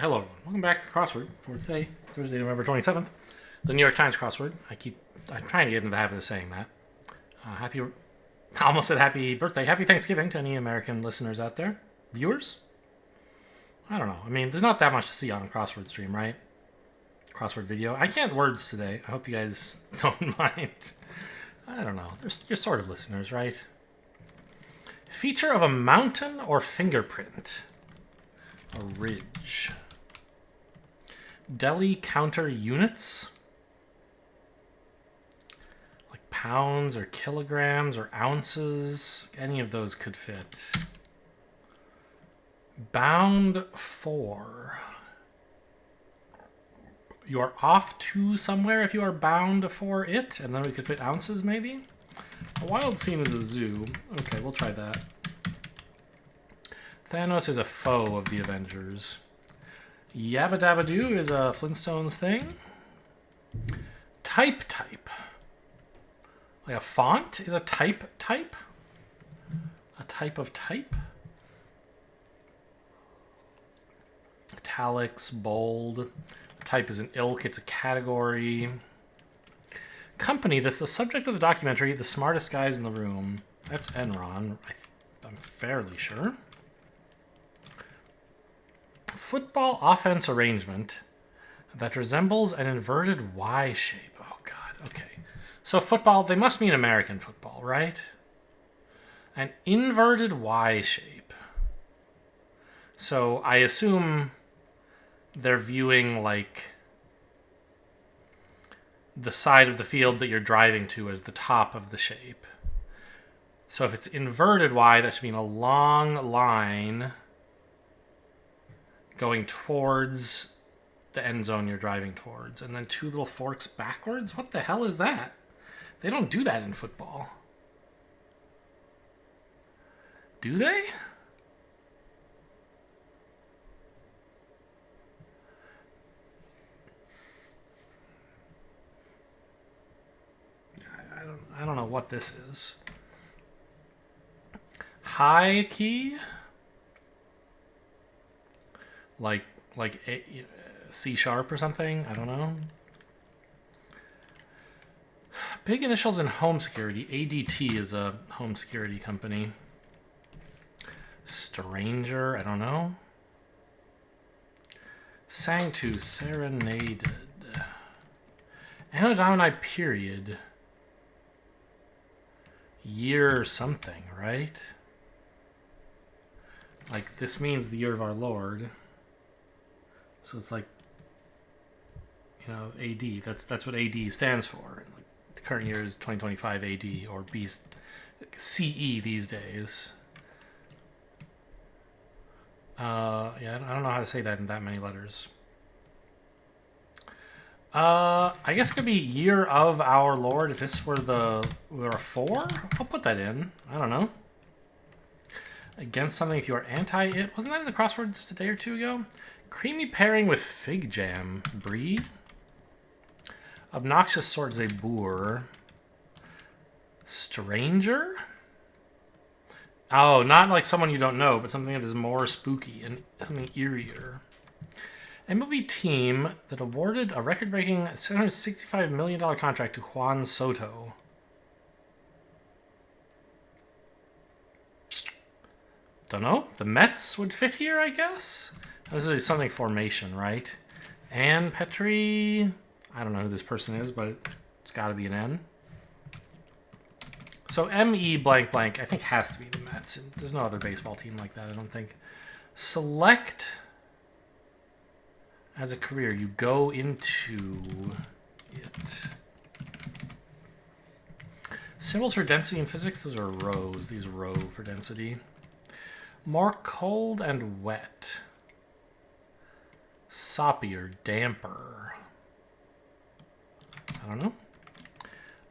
Hello, everyone. Welcome back to the crossword for today, Thursday, November 27th. The New York Times crossword. I'm trying to get into the habit of saying that. I almost said happy birthday, happy Thanksgiving to any American listeners out there. Viewers? I don't know. I mean, there's not that much to see on a crossword stream, right? Crossword video. I can't words today. I hope you guys don't mind. I don't know. You're sort of listeners, right? Feature of a mountain or fingerprint. A ridge. Deli counter units? Like pounds or kilograms or ounces? Any of those could fit. Bound for. You are off to somewhere if you are bound for it, and then we could fit ounces maybe? A wild scene is a zoo. Okay, we'll try that. Thanos is a foe of the Avengers. Yabba Dabba Doo is a Flintstones thing. Type. Like a font is a type. A type of type. Italics, bold. Type is an ilk, it's a category. Company that's the subject of the documentary, The Smartest Guys in the Room. That's Enron, I'm fairly sure. Football offense arrangement that resembles an inverted Y shape. Oh, God. Okay. So football, they must mean American football, right? An inverted Y shape. So I assume they're viewing, like, the side of the field that you're driving to as the top of the shape. So if it's inverted Y, that should mean a long line going towards the end zone you're driving towards, and then two little forks backwards? What the hell is that? They don't do that in football. Do they? I don't know what this is. High key? Like a C sharp or something? I don't know. Big initials in home security. ADT is a home security company. Stranger, I don't know. Sang to, serenaded. Anno Domini period. Year something, right? Like, this means the year of our Lord. So it's like, you know, AD. That's what AD stands for. Like, the current year is 2025 AD, or CE these days. Yeah, I don't know how to say that in that many letters. I guess it could be year of our Lord if this were a 4. I'll put that in. I don't know. Against something if you are anti it. Wasn't that in the crossword just a day or two ago? Creamy pairing with fig jam. Brie. Obnoxious sort is a boor. Stranger? Oh, not like someone you don't know, but something that is more spooky and something eerier. MLB team that awarded a record-breaking $765 million contract to Juan Soto. Don't know. The Mets would fit here, I guess? This is something formation, right? Ann Petrie. I don't know who this person is, but it's got to be an N. So M-E blank blank, I think has to be the Mets. There's no other baseball team like that, I don't think. Select as a career. You go into it. Symbols for density in physics, those are rows. These row for density. More cold and wet. Soppy or damper. I don't know.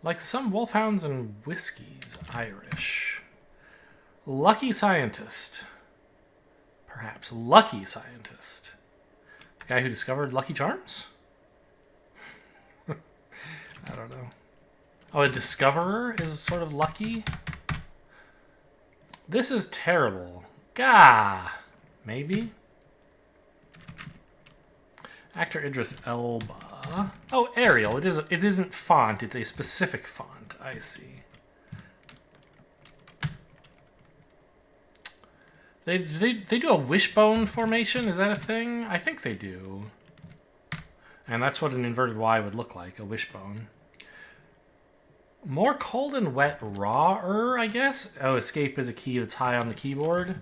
Like some wolfhounds and whiskeys. Irish. Lucky scientist. Perhaps. Lucky scientist. The guy who discovered Lucky Charms? I don't know. Oh, a discoverer is sort of lucky? This is terrible. Gah! Maybe? Actor Idris Elba. Oh, Arial. It isn't font. It's a specific font. I see. They do a wishbone formation? Is that a thing? I think they do. And that's what an inverted Y would look like, a wishbone. More cold and wet, rawer, I guess? Oh, escape is a key that's high on the keyboard.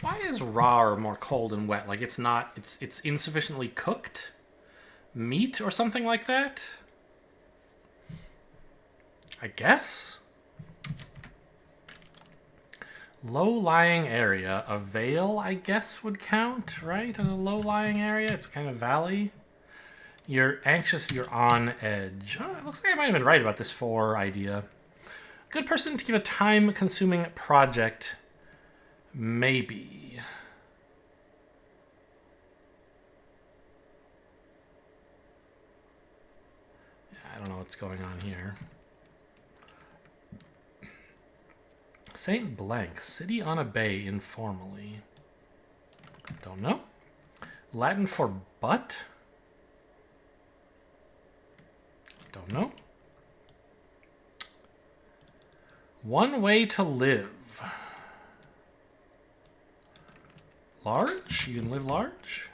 Why is rawer more cold and wet? Like it's not, it's insufficiently cooked? Meat or something like that? I guess? Low-lying area. A vale, I guess, would count, right? As a low-lying area. It's a kind of valley. You're anxious, you're on edge. Oh, it looks like I might have been right about this 4 idea. Good person to give a time-consuming project. Maybe. I don't know what's going on here. Saint Blank, city on a bay informally. Don't know. Latin for butt? Don't know. One way to live. Large? You can live large?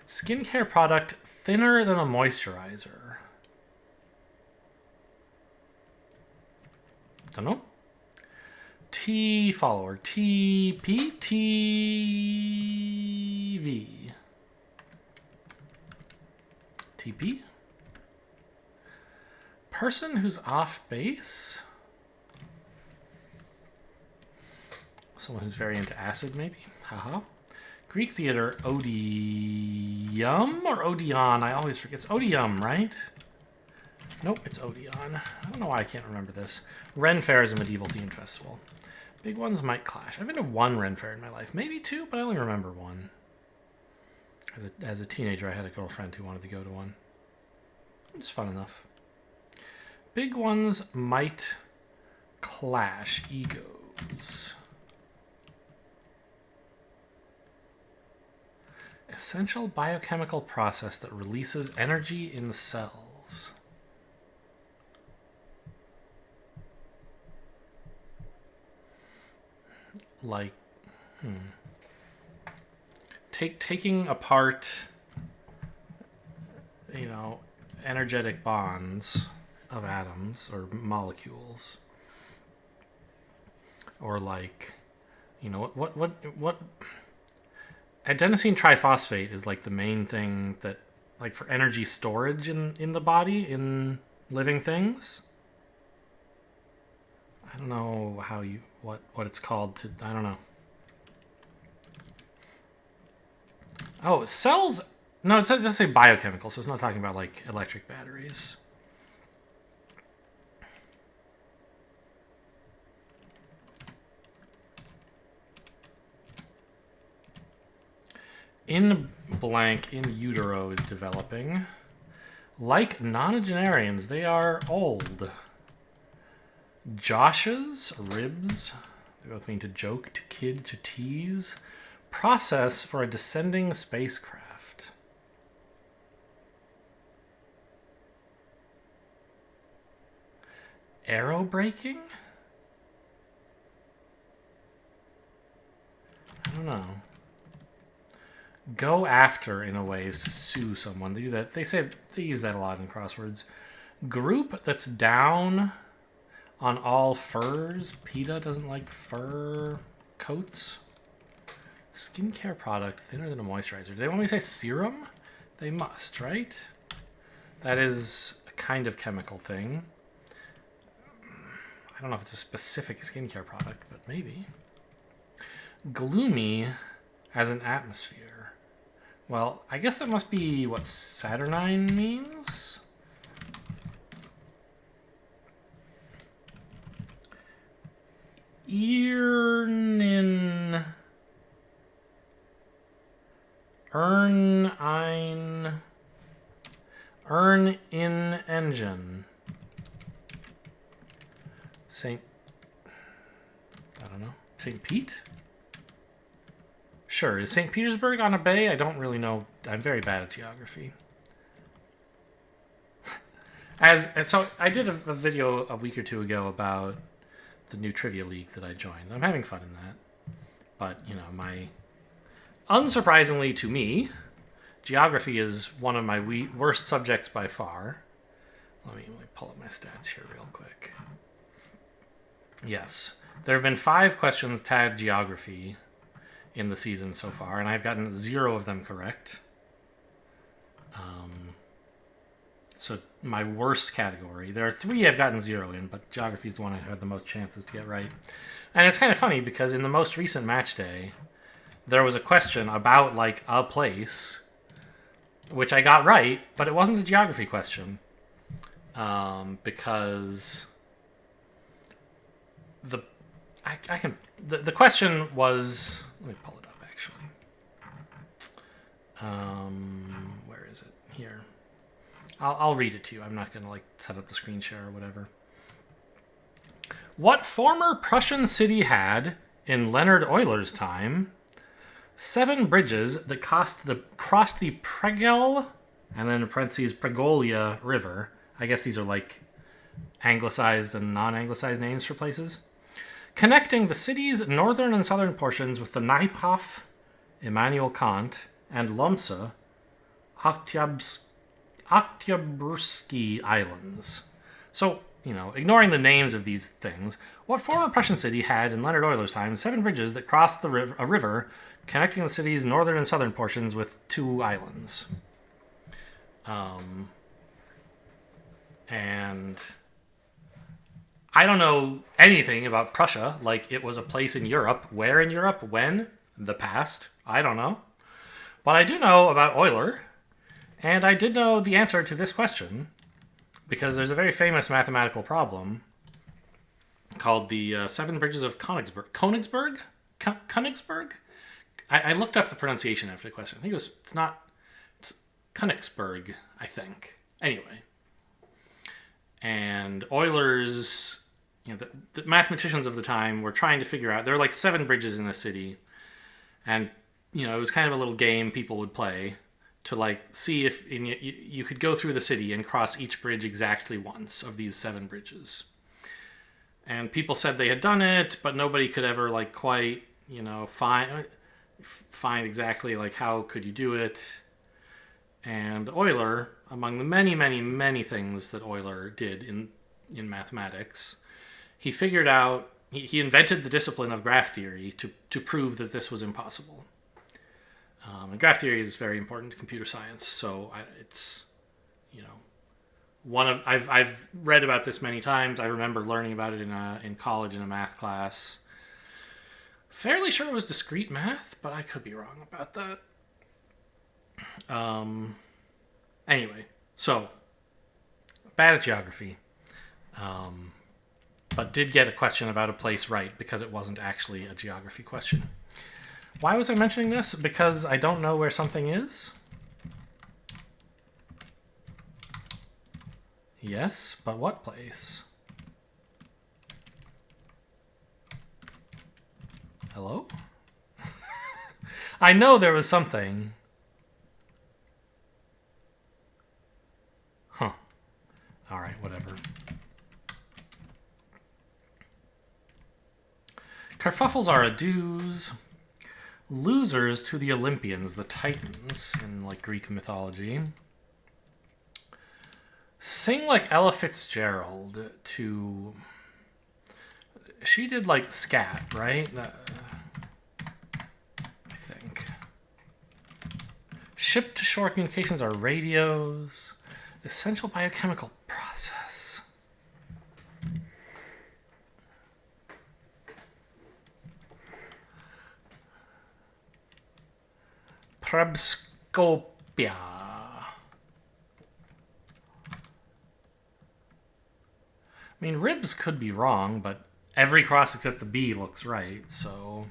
Skincare product thinner than a moisturizer. Don't know. T follower. TP? TV. TP? Person who's off base? Someone who's very into acid, maybe? Haha. Greek theater, Odium or Odeon? I always forget. It's Odium, right? Nope, it's Odeon. I don't know why I can't remember this. Ren Fair is a medieval themed festival. Big ones might clash. I've been to 1 Ren Fair in my life. Maybe 2, but I only remember 1. As a teenager, I had a girlfriend who wanted to go to one. It's fun enough. Big ones might clash. Egos. Essential biochemical process that releases energy in cells. Like, taking apart, you know, energetic bonds of atoms or molecules, or like, you know, what adenosine triphosphate is like the main thing that, like, for energy storage in the body in living things. I don't know how you what it's called to, I don't know. Oh, cells. No, it doesn't say biochemical, so it's not talking about like electric batteries. In blank, in utero is developing. Like nonagenarians, they are old. Josh's, ribs, they both mean to joke, to kid, to tease. Process for a descending spacecraft. Aerobraking? I don't know. Go after, in a way, is to sue someone. They do that. They say they use that a lot in crosswords. Group that's down on all furs. PETA doesn't like fur coats. Skincare product thinner than a moisturizer. Do they want me to say serum? They must, right? That is a kind of chemical thing. I don't know if it's a specific skincare product, but maybe. Gloomy as an atmosphere. Well, I guess that must be what Saturnine means. Earnin. Earn in engine. I don't know. St. Pete? Sure. Is St. Petersburg on a bay? I don't really know. I'm very bad at geography. So I did a video a week or two ago about the new trivia league that I joined. I'm having fun in that. But, unsurprisingly to me, geography is one of my worst subjects by far. Let me pull up my stats here real quick. Yes. There have been 5 questions tagged geography in the season so far, and I've gotten 0 of them correct. So my worst category. There are 3 I've gotten 0 in, but geography is the one I had the most chances to get right. And it's kind of funny because in the most recent match day, there was a question about like a place, which I got right, but it wasn't a geography question. Because the question was, let me pull it up actually. Where is it? Here. I'll read it to you. I'm not going to like set up the screen share or whatever. What former Prussian city had, in Leonhard Euler's time, 7 bridges that crossed the Pregel, and then in parentheses, Pregolia River. I guess these are like anglicized and non-anglicized names for places. Connecting the city's northern and southern portions with the Naipov, Immanuel Kant, and Lomsa, Oktyabrski Islands. So, ignoring the names of these things, what former Prussian city had, in Leonhard Euler's time, 7 bridges that crossed a river connecting the city's northern and southern portions with 2 islands? And I don't know anything about Prussia, like it was a place in Europe. Where in Europe? When? The past? I don't know. But I do know about Euler, and I did know the answer to this question, because there's a very famous mathematical problem called the 7 Bridges of Königsberg. Königsberg? I looked up the pronunciation after the question. I think it's Königsberg, I think. Anyway. And Euler's, the mathematicians of the time were trying to figure out, there were like 7 bridges in the city, and, it was kind of a little game people would play to like see if you could go through the city and cross each bridge exactly once of these 7 bridges. And people said they had done it, but nobody could ever like quite, find exactly like how could you do it. And Euler, among the many, many, many things that Euler did in mathematics, he figured out, he invented the discipline of graph theory to prove that this was impossible. And graph theory is very important to computer science, so it's, I've read about this many times. I remember learning about it in college in a math class. Fairly sure it was discrete math, but I could be wrong about that. Anyway, so bad at geography, but did get a question about a place right because it wasn't actually a geography question. Why was I mentioning this? Because I don't know where something is? Yes, but what place? Hello? I know there was something. Huh. Alright, whatever. Kerfuffles are adieus. Losers to the Olympians, the Titans, in like Greek mythology. Sing like Ella Fitzgerald to... She did like scat, right? I think. Ship to shore communications are radios. Essential biochemical process. Prebscopia. I mean, ribs could be wrong, but every cross except the B looks right, so...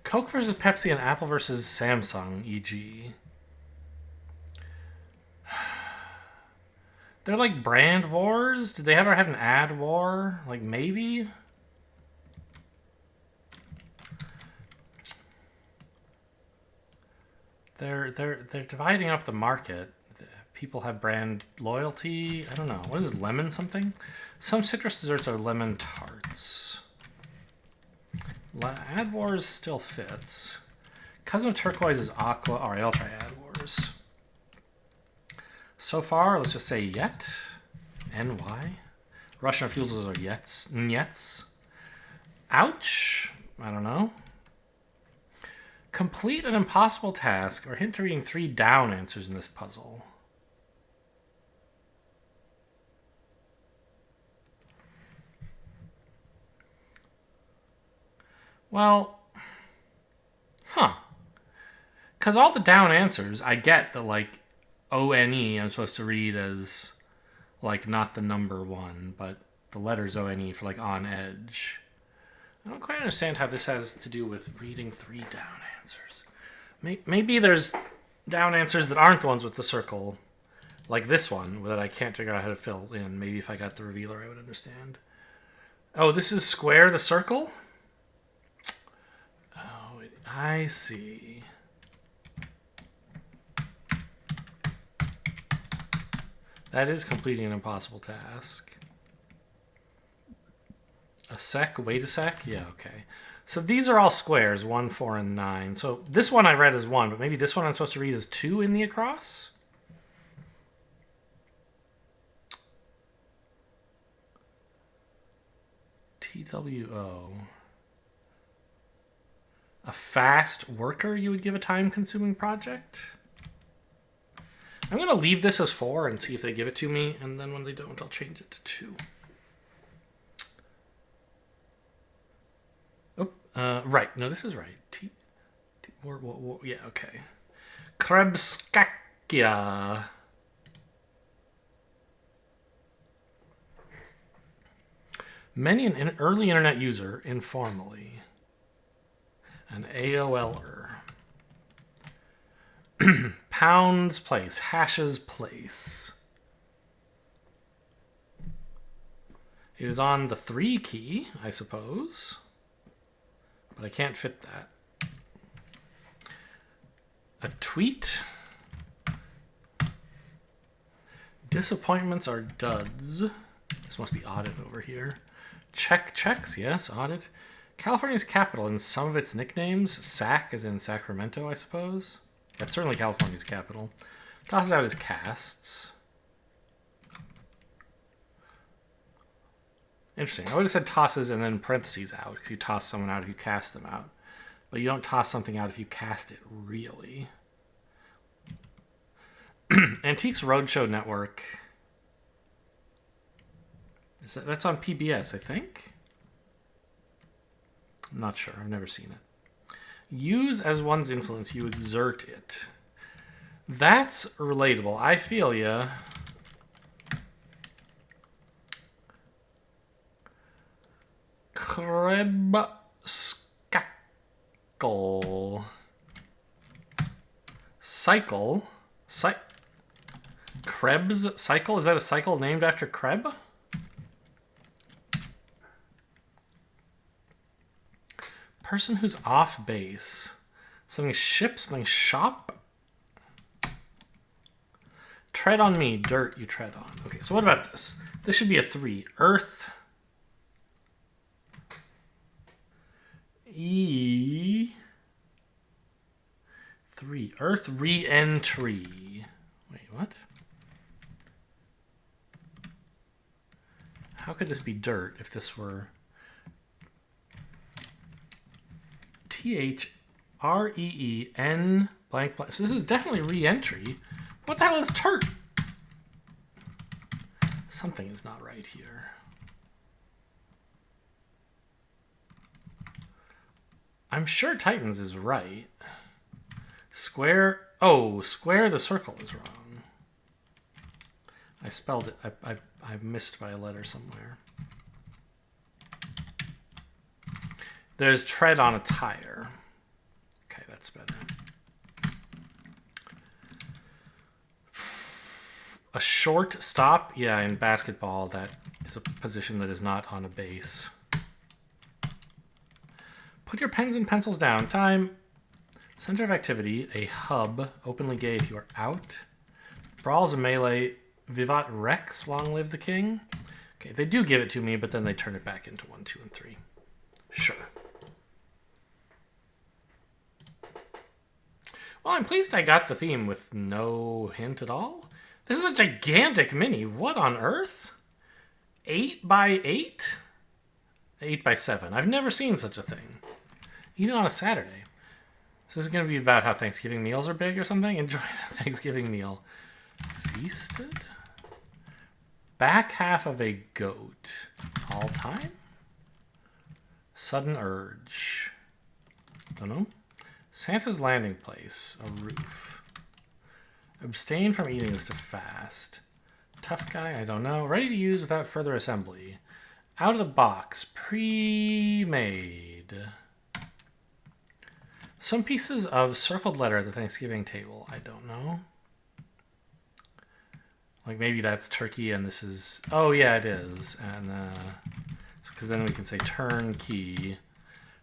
Coke versus Pepsi and Apple versus Samsung, e.g. They're like brand wars. Did they ever have an ad war? Like maybe. They're dividing up the market. People have brand loyalty. I don't know. What is it? Lemon something? Some citrus desserts are lemon tarts. Ad Wars still fits. Cousin of Turquoise is Aqua. All right, I'll try Ad Wars. So far, let's just say Yet. NY. Russian refusals are Yets. Nyets. Ouch. I don't know. Complete an impossible task or hint to reading 3 down answers in this puzzle. Well, because all the down answers, I get the, like, O-N-E I'm supposed to read as, like, not the number 1, but the letters O-N-E for, like, on edge. I don't quite understand how this has to do with reading 3 down answers. Maybe there's down answers that aren't the ones with the circle, like this one, that I can't figure out how to fill in. Maybe if I got the revealer, I would understand. Oh, this is square the circle? Oh, I see. That is completing an impossible task. A sec? Wait a sec? Yeah, okay. So these are all squares, 1, 4, and 9. So this one I read as 1, but maybe this one I'm supposed to read as 2 in the across? TWO. A fast worker you would give a time-consuming project? I'm going to leave this as 4 and see if they give it to me, and then when they don't, I'll change it to 2. Oh, right. No, this is right. Yeah, okay. Krebskakia. Many an early internet user, informally. An AOLer. Pounds place. Hashes place. It is on the 3 key, I suppose. But I can't fit that. A tweet. Disappointments are duds. This must be audit over here. Checks, yes, audit. California's capital and some of its nicknames. Sac, as in Sacramento, I suppose. That's certainly California's capital. Tosses out his casts. Interesting. I would have said tosses and then parentheses out, because you toss someone out if you cast them out. But you don't toss something out if you cast it, really. Antiques Roadshow Network. That's on PBS, I think? I'm not sure. I've never seen it. Use as one's influence, you exert it. That's relatable. I feel ya. Krebskackle. Cycle. Krebs cycle? Is that a cycle named after Kreb? Person who's off base. Something ship, something shop. Tread on me, dirt you tread on. Okay, so what about this? This should be a 3. Earth. E. 3. Earth re-entry. Wait, what? How could this be dirt if this were THREEN blank blank? So this is definitely re-entry. What the hell is turt? Something is not right here. I'm sure Titans is right. Square. Oh, square the circle is wrong. I spelled it. I missed by a letter somewhere. There's tread on a tire. Okay, that's better. A short stop? Yeah, in basketball, that is a position that is not on a base. Put your pens and pencils down. Time. Center of activity, a hub, openly gay if you are out. Brawls and melee, vivat rex, long live the king. Okay, they do give it to me, but then they turn it back into 1, 2, and 3. Sure. Well, I'm pleased I got the theme with no hint at all. This is a gigantic mini. What on earth? 8 by 8? 8 by 7. I've never seen such a thing. Even on a Saturday. So this is going to be about how Thanksgiving meals are big or something? Enjoy the Thanksgiving meal. Feasted? Back half of a goat. All time? Sudden urge. Don't know. Santa's landing place. A roof. Abstain from eating is to fast. Tough guy? I don't know. Ready to use without further assembly. Out of the box. Pre-made. Some pieces of circled letter at the Thanksgiving table. I don't know. Like maybe that's turkey and this is... Oh, yeah, it is. And because then we can say turnkey.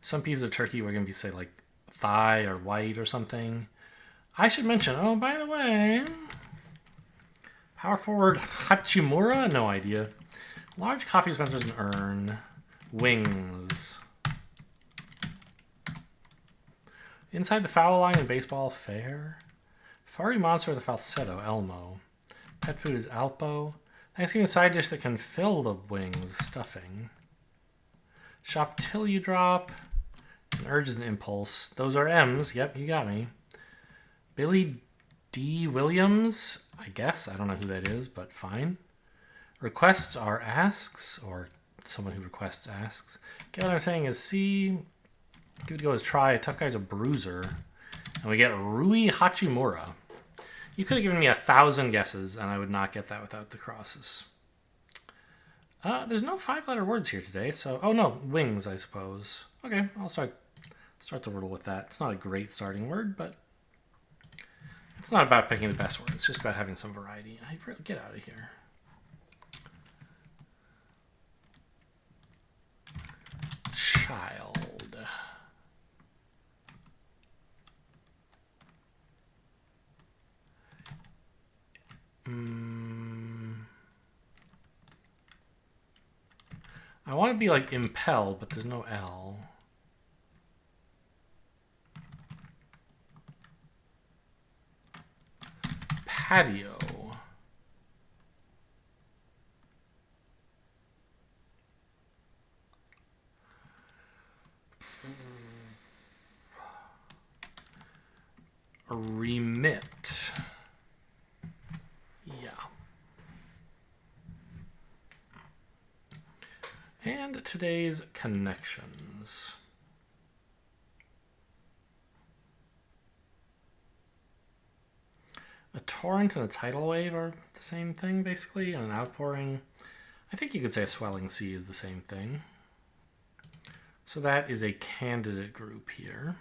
Some pieces of turkey we're going to be say like thigh or white or something. I should mention, oh, by the way, power forward Hachimura? No idea. Large coffee dispensers and urn. Wings. Inside the foul line in baseball, fair. Furry monster with a falsetto, Elmo. Pet food is Alpo. Thanksgiving side dish that can fill the wings, stuffing. Shop till you drop. An urge is an impulse. Those are M's. Yep, you got me. Billy D. Williams, I guess. I don't know who that is, but fine. Requests are asks, or someone who requests asks. Get what I'm saying is C. Give it a go as try. A tough guy's a bruiser. And we get Rui Hachimura. You could have given me 1,000 guesses, and I would not get that without the crosses. There's no 5-letter words here today, so... Oh, no, wings, I suppose. Okay, I'll start the Wordle with that. It's not a great starting word, but... It's not about picking the best word. It's just about having some variety. Get out of here. Child. I want to be like impel, but there's no L. Patio. Remit. Yeah. And today's connections. A torrent and a tidal wave are the same thing, basically, and an outpouring. I think you could say a swelling sea is the same thing. So that is a candidate group here.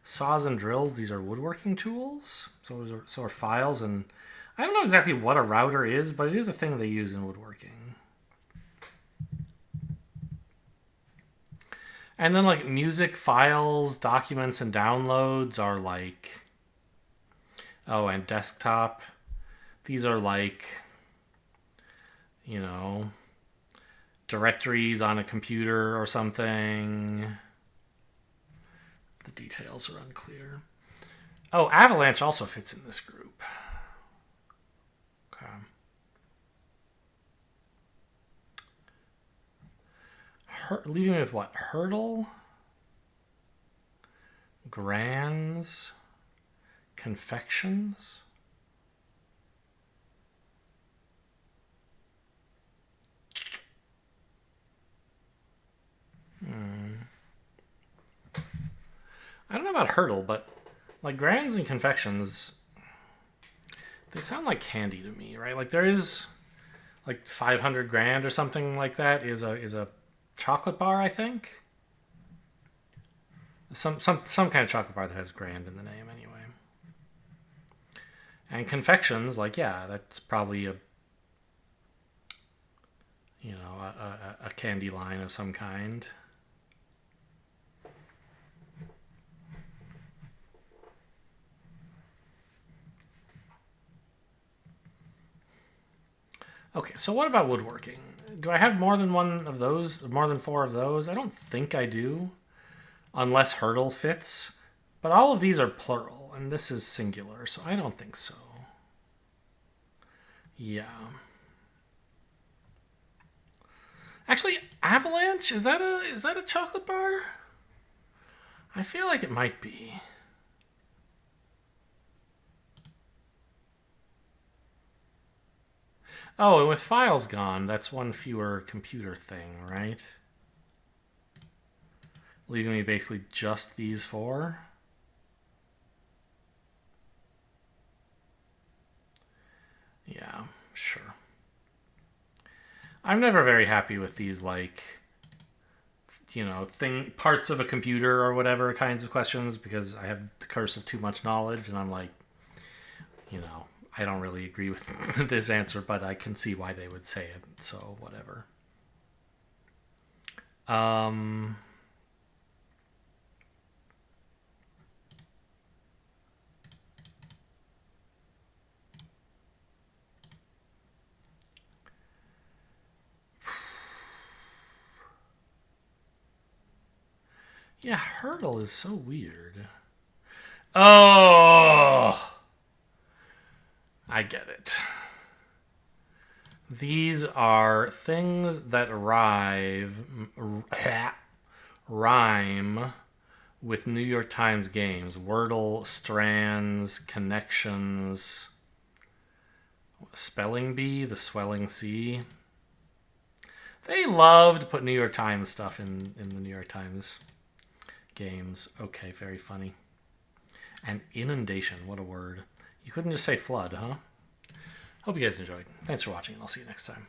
Saws and drills, these are woodworking tools. So are files, and I don't know exactly what a router is, but it is a thing they use in woodworking. And then like music files, documents, and downloads are like... Oh, and desktop. These are like, you know, directories on a computer or something. The details are unclear. Oh, Avalanche also fits in this group. Okay. Leaving me with what? Hurdle? Grands? Confections? I don't know about hurdle, but like grands and confections, they sound like candy to me, right? Like there is like 500 grand or something like that is a chocolate bar, I think. Some kind of chocolate bar that has grand in the name anyway. And confections, like, yeah, that's probably a, you know, a candy line of some kind. Okay, so what about woodworking? Do I have more than one of those? More than four of those? I don't think I do, unless hurdle fits. But all of these are plural, and this is singular, so I don't think so. Yeah. Actually, avalanche, is that a chocolate bar? I feel like it might be. Oh, and with files gone, that's one fewer computer thing, right? Leaving me basically just these four. Yeah, sure. I'm never very happy with these, like, you know, parts of a computer or whatever kinds of questions, because I have the curse of too much knowledge, and I'm like, you know, I don't really agree with this answer, but I can see why they would say it, so whatever. Yeah, hurdle is so weird. Oh, I get it. These are things that rhyme with New York Times games. Wordle, strands, connections, spelling bee, the swelling sea. They love to put New York Times stuff in the New York Times games. Okay, very funny. And inundation, what a word. You couldn't just say flood, huh? Hope you guys enjoyed. Thanks for watching, and I'll see you next time.